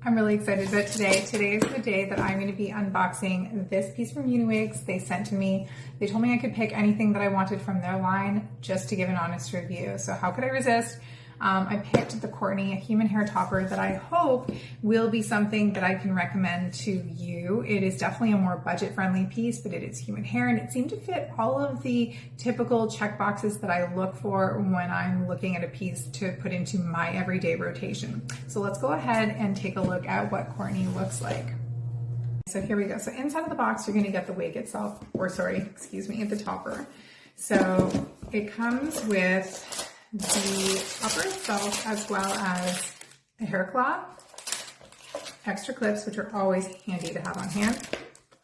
I'm really excited about today. Today is the day that I'm going to be unboxing this piece from UniWigs. They sent to me. They told me I could pick anything that I wanted from their line just to give an honest review. So how could I resist? I picked the Courtney, a human hair topper that I hope will be something that I can recommend to you. It is definitely a more budget-friendly piece, but it is human hair and it seemed to fit all of the typical check boxes that I look for when I'm looking at a piece to put into my everyday rotation. So let's go ahead and take a look at what Courtney looks like. So here we go. So inside of the box, you're going to get the wig itself, or sorry, excuse me, the topper. So it comes with the topper itself, as well as a hair cloth, extra clips, which are always handy to have on hand,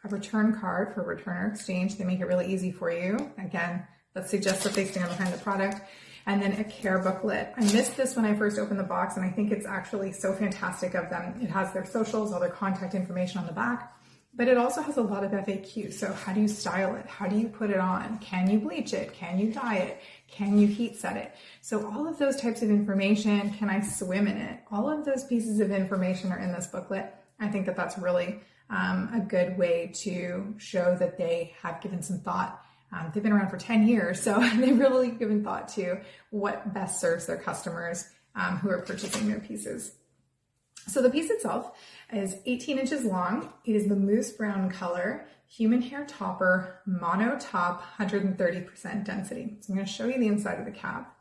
a return card for return or exchange. They make it really easy for you. Again, that suggests that they stand behind the product. And then a care booklet. I missed this when I first opened the box, and I think it's actually so fantastic of them. It has their socials, all their contact information on the back, but it also has a lot of FAQ. So how do you style it? How do you put it on? Can you bleach it? Can you dye it? Can you heat set it? So all of those types of information, can I swim in it? All of those pieces of information are in this booklet. I think that that's really a good way to show that they have given some thought. They've been around for 10 years, so they've really given thought to what best serves their customers who are purchasing their pieces. So the piece itself is 18 inches long. It is the Mousse Brown color, human hair topper, mono top, 130% density. So I'm going to show you the inside of the cap.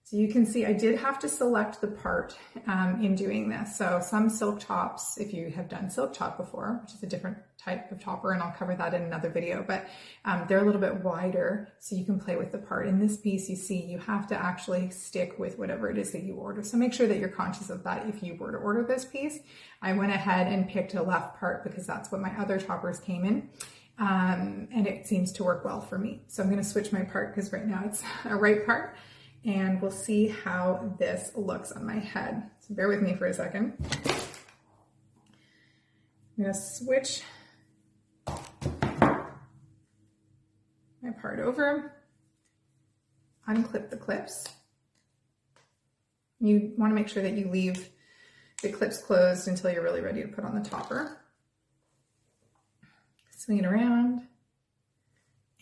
So you can see I did have to select the part in doing this. So some silk tops, if you have done silk top before, which is a different type of topper, and I'll cover that in another video, but they're a little bit wider, so you can play with the part. In this piece, you see you have to actually stick with whatever it is that you order. So make sure that you're conscious of that if you were to order this piece. I went ahead and picked a left part because that's what my other toppers came in. And it seems to work well for me. So I'm going to switch my part because right now it's a right part. And we'll see how this looks on my head. So bear with me for a second. I'm gonna switch my part over, unclip the clips. You wanna make sure that you leave the clips closed until you're really ready to put on the topper. Swing it around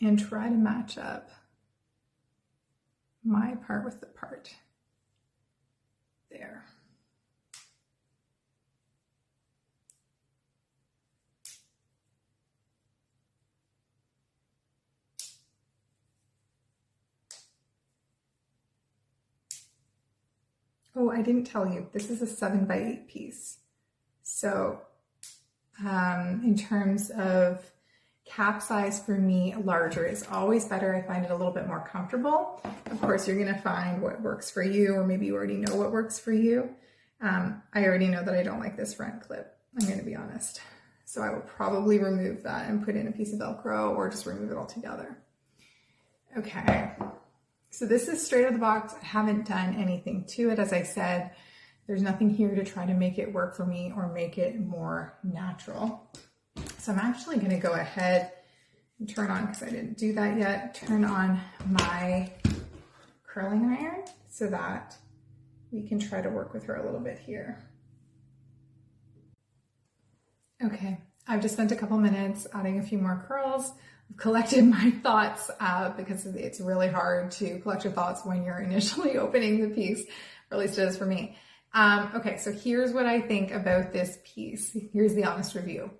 and try to match up my part with the part there. Oh, I didn't tell you, this is a 7x8 piece. So in terms of cap size, for me, larger is always better. I find it a little bit more comfortable. Of course, you're going to find what works for you, or maybe you already know what works for you. I already know that I don't like this front clip. I'm going to be honest. So I will probably remove that and put in a piece of Velcro, or just remove it altogether. Okay. So this is straight out of the box. I haven't done anything to it. As I said, there's nothing here to try to make it work for me or make it more natural. So I'm actually going to go ahead and turn on, because I didn't do that yet, turn on my curling iron so that we can try to work with her a little bit here. Okay, I've just spent a couple minutes adding a few more curls. I've collected my thoughts because it's really hard to collect your thoughts when you're initially opening the piece, or at least it is for me. Okay, so here's what I think about this piece. Here's the honest review.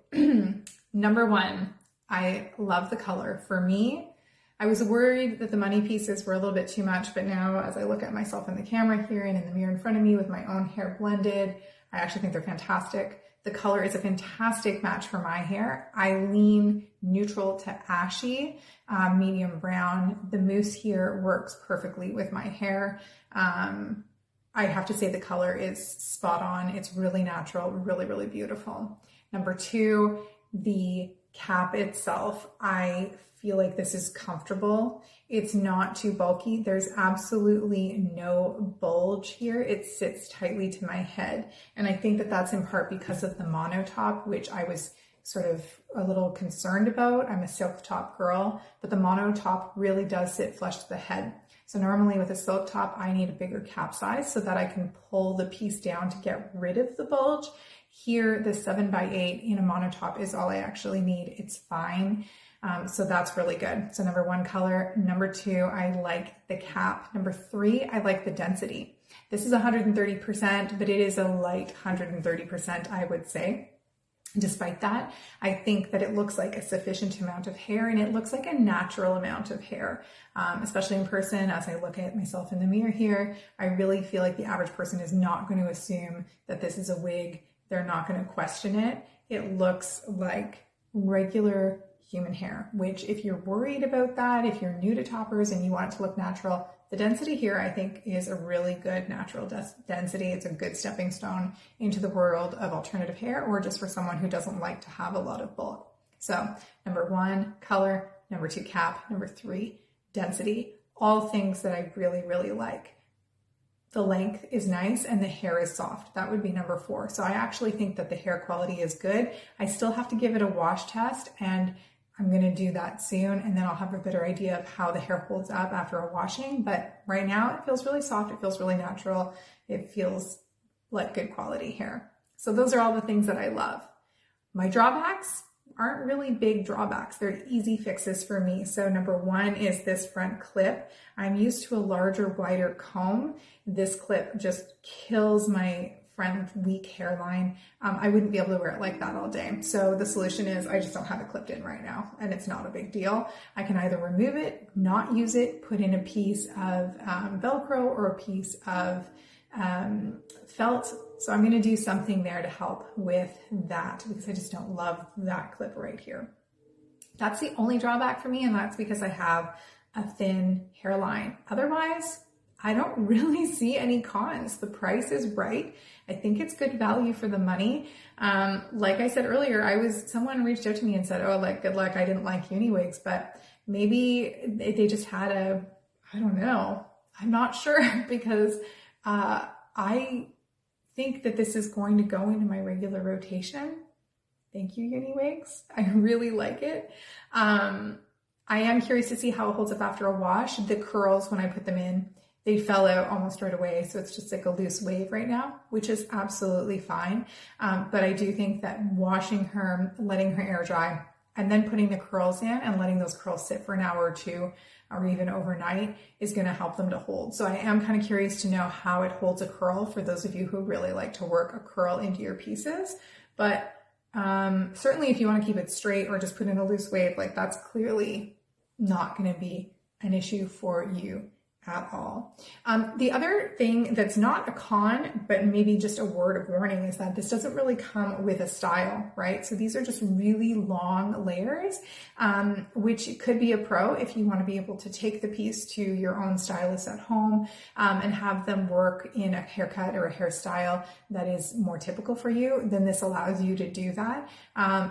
Number one, I love the color. For me, I was worried that the money pieces were a little bit too much, but now as I look at myself in the camera here and in the mirror in front of me with my own hair blended, I actually think they're fantastic. The color is a fantastic match for my hair. I lean neutral to ashy, medium brown. The mousse here works perfectly with my hair. I have to say the color is spot on. It's really natural, really, really beautiful. Number two, the cap itself, I feel like this is comfortable. It's not too bulky. There's absolutely no bulge here. It sits tightly to my head. And I think that that's in part because of the mono top, which I was sort of a little concerned about. I'm a silk top girl, but the mono top really does sit flush to the head. So normally with a silk top, I need a bigger cap size so that I can pull the piece down to get rid of the bulge. Here, the 7x8 in a monotop is all I actually need. It's fine. So that's really good. So number 1, color. Number 2, I like the cap. Number 3, I like the density. This is 130%, but it is a light 130%, I would say. Despite that, I think that it looks like a sufficient amount of hair, and it looks like a natural amount of hair, especially in person. As I look at myself in the mirror here, I really feel like the average person is not going to assume that this is a wig. They're not going to question it. It looks like regular human hair, which if you're worried about that, if you're new to toppers and you want it to look natural, the density here I think is a really good natural density. It's a good stepping stone into the world of alternative hair, or just for someone who doesn't like to have a lot of bulk. So number 1, color. Number 2, cap. Number 3, density. All things that I really, really like. The length is nice and the hair is soft. That would be number 4. So I actually think that the hair quality is good. I still have to give it a wash test, and I'm going to do that soon, and then I'll have a better idea of how the hair holds up after a washing. But right now it feels really soft. It feels really natural. It feels like good quality hair. So those are all the things that I love. My drawbacks aren't really big drawbacks. They're easy fixes for me. So number 1 is this front clip. I'm used to a larger, wider comb. This clip just kills my front weak hairline. I wouldn't be able to wear it like that all day. So the solution is I just don't have it clipped in right now, and it's not a big deal. I can either remove it, not use it, put in a piece of Velcro or a piece of felt. So I'm going to do something there to help with that, because I just don't love that clip right here. That's the only drawback for me, and that's because I have a thin hairline. Otherwise, I don't really see any cons. The price is right. I think it's good value for the money. Like I said earlier, someone reached out to me and said, oh, like, good luck. I didn't like UniWigs, but maybe they just had I don't know. I'm not sure, because I think that this is going to go into my regular rotation. Thank you, UniWigs. I really like it. I am curious to see how it holds up after a wash. The curls, when I put them in, they fell out almost right away. So it's just like a loose wave right now, which is absolutely fine. But I do think that washing her, letting her air dry, and then putting the curls in and letting those curls sit for an hour or 2, or even overnight, is going to help them to hold. So I am kind of curious to know how it holds a curl for those of you who really like to work a curl into your pieces. But certainly if you want to keep it straight or just put in a loose wave, like, that's clearly not going to be an issue for you at all. The other thing that's not a con, but maybe just a word of warning, is that this doesn't really come with a style, right? So these are just really long layers, which could be a pro if you want to be able to take the piece to your own stylist at home, and have them work in a haircut or a hairstyle that is more typical for you. Then this allows you to do that.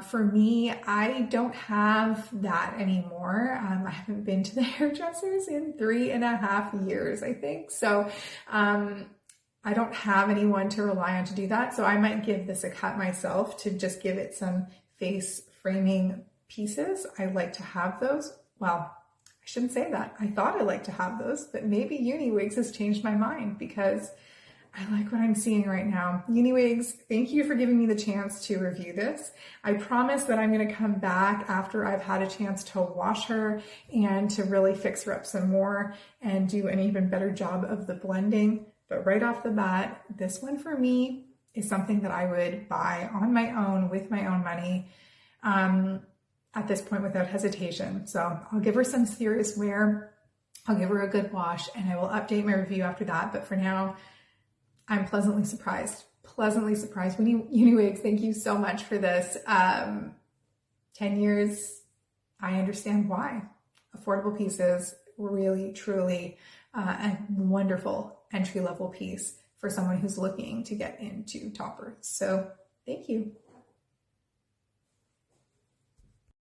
For me, I don't have that anymore. I haven't been to the hairdressers in 3.5 years, I think. So I don't have anyone to rely on to do that. So I might give this a cut myself to just give it some face framing pieces. I like to have those. Well, I shouldn't say that. I thought I liked to have those, but maybe UniWigs has changed my mind, because I like what I'm seeing right now. UniWigs, thank you for giving me the chance to review this. I promise that I'm going to come back after I've had a chance to wash her and to really fix her up some more and do an even better job of the blending. But right off the bat, this one for me is something that I would buy on my own with my own money at this point without hesitation. So I'll give her some serious wear. I'll give her a good wash, and I will update my review after that. But for now, I'm pleasantly surprised. UniWigs, thank you so much for this. 10 years, I understand why. Affordable pieces, really, truly a wonderful entry-level piece for someone who's looking to get into toppers. So thank you.